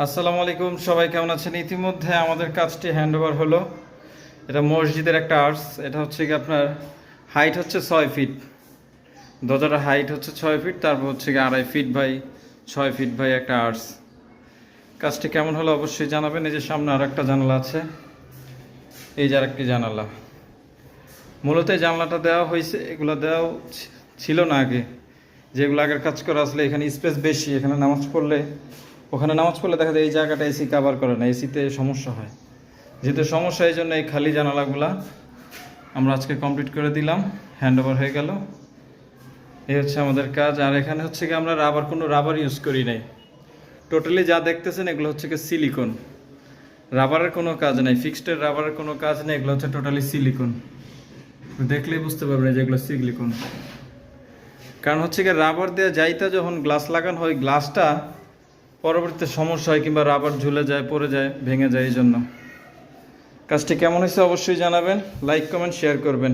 আসসালামু আলাইকুম, সবাই কেমন আছেন? ইতিমধ্যে আমাদের কাজটি হ্যান্ডওভার হলো। এটা মসজিদের একটা আর্টস। এটা হচ্ছে কি আপনার হাইট হচ্ছে 6 ফিট, দরজাটার হাইট হচ্ছে 6 ফিট, তারপর হচ্ছে কি 2.5 ফিট বাই 6 ফিট বাই একটা আর্টস। কাজটি কেমন হলো অবশ্যই জানাবেন। এই যে সামনে আর একটা জানালা আছে, এই যে আরেকটি জানালা। মূলত এই জানলাটা দেওয়া হয়েছে, এগুলো দেওয়া ছিল না আগে। যেগুলো আগের কাজ করা আসলে এখানে স্পেস বেশি, এখানে নামাজ পড়লে ওখানে নামাজ পড়লে দেখা যায় এই জায়গাটা এসি কাভার করে না, এসিতে সমস্যা হয়। যেহেতু সমস্যা, এই জন্য এই খালি জানালাগুলা আমরা আজকে কমপ্লিট করে দিলাম, হ্যান্ডওভার হয়ে গেল। এই হচ্ছে আমাদের কাজ। আর এখানে হচ্ছে কি আমরা কোনো রাবার ইউজ করি নাই। টোটালি যা দেখতেছেন এগুলো হচ্ছে কি সিলিকন, রাবারের কোনো কাজ নেই, ফিক্সডের রাবারের কোনো কাজ নেই। এগুলো হচ্ছে টোটালি সিলিকন। দেখলেই বুঝতে পারবেন যেগুলো সিলিকন। কারণ হচ্ছে কি রাবার দেওয়া যাইতে যখন গ্লাস লাগানো হয়, গ্লাসটা পরবর্তীতে সমস্যা হয়, কিংবা রাবার ঝুলে যায়, পড়ে যায়, ভেঙে যায়। এই জন্য কাজটি কেমন হয়েছে অবশ্যই জানাবেন, লাইক কমেন্ট শেয়ার করবেন।